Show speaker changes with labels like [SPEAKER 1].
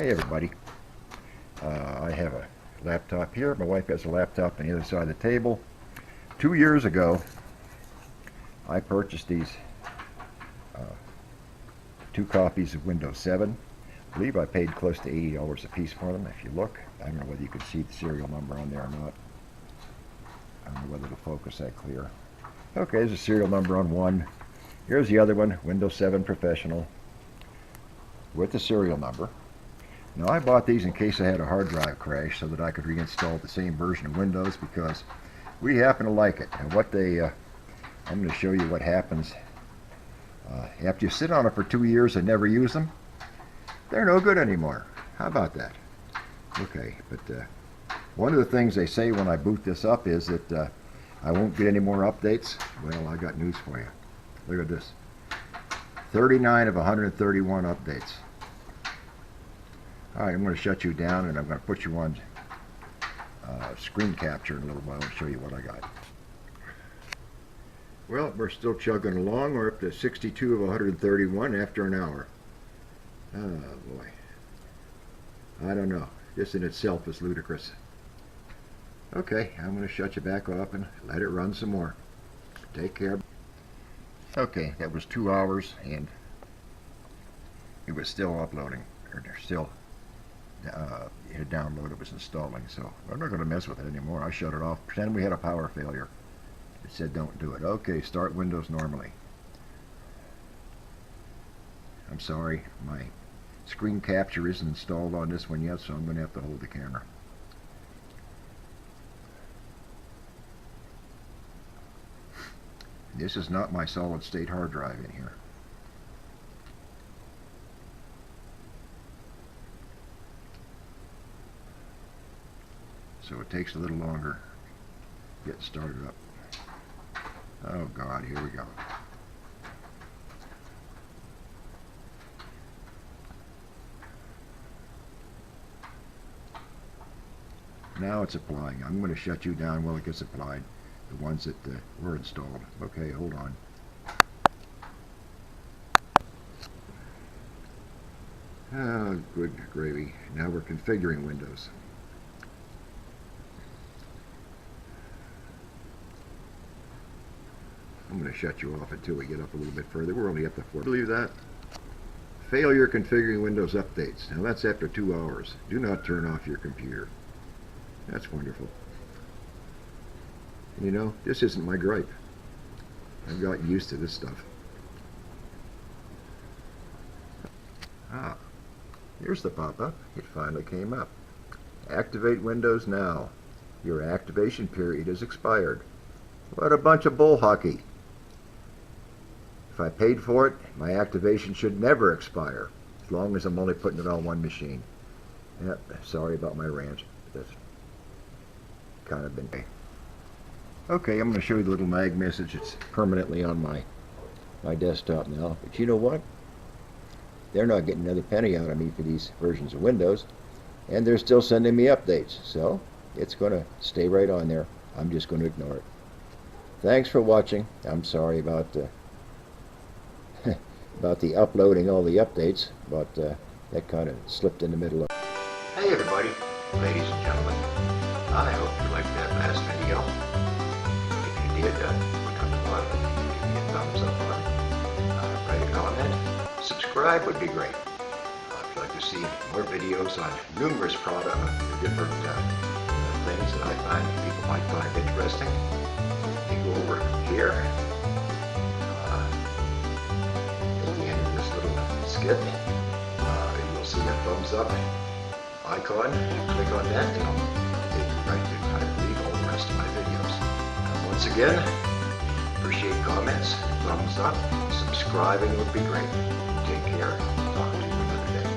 [SPEAKER 1] Hey everybody, I have a laptop here. My wife has a laptop on the other side of the table. 2 years ago, I purchased these uh, two copies of Windows 7. I believe I paid close to $80 a piece for them. If you look, I don't know whether you can see the serial number on there or not. I don't know whether it'll focus that clear. Okay, there's a serial number on one. Here's the other one, Windows 7 Professional, with the serial number. Now I bought these in case I had a hard drive crash so that I could reinstall the same version of Windows because we happen to like it. And I'm going to show you what happens after you sit on it for 2 years and never use them. They're no good anymore. How about that? Okay, but one of the things they say when I boot this up is that I won't get any more updates. Well, I got news for you. Look at this. 39 of 131 updates. Alright, I'm going to shut you down and I'm going to put you on screen capture in a little while and show you what I got. Well, we're still chugging along. We're up to 62 of 131 after an hour. Oh boy. I don't know. This in itself is ludicrous. Okay, I'm going to shut you back off and let it run some more. Take care. Okay, that was 2 hours and it was still uploading. Or still it had downloaded, it was installing, so I'm not going to mess with it anymore. I shut it off. Pretend we had a power failure. It said don't do it. Okay, start Windows normally. I'm sorry, my screen capture isn't installed on this one yet, so I'm going to have to hold the camera. This is not my solid state hard drive in here. So it takes a little longer to get started up. Oh God, here we go. Now it's applying. I'm going to shut you down while it gets applied. The ones that were installed. Okay, hold on. Oh, good gravy. Now we're configuring Windows. I'm going to shut you off until we get up a little bit further. We're only up to 4. Believe that? Failure configuring Windows updates. Now that's after 2 hours. Do not turn off your computer. That's wonderful. You know, this isn't my gripe. I've gotten used to this stuff. Ah, here's the pop-up. It finally came up. Activate Windows now. Your activation period is expired. What a bunch of bull hockey. If I paid for it, my activation should never expire, as long as I'm only putting it on one machine. Yep, sorry about my rant. That's kind of been... Okay, I'm going to show you the little mag message. It's permanently on my desktop now. But you know what? They're not getting another penny out of me for these versions of Windows, and they're still sending me updates. So it's going to stay right on there. I'm just going to ignore it. Thanks for watching. I'm sorry about about the uploading all the updates, but that kind of slipped in the middle of. Hey everybody, ladies and gentlemen. I hope you liked that last video. If you did, look on the bottom. Give me a thumbs up on it. Write a comment. Subscribe would be great. If you'd like to see more videos on numerous different things that I find people might find interesting, you go over here. At the end of this little skit, you'll see a thumbs up icon. Click on that, and it'll take you right to, I believe, all the rest of my videos. Once again, appreciate comments, thumbs up, subscribing would be great. Take care. Talk to you another day.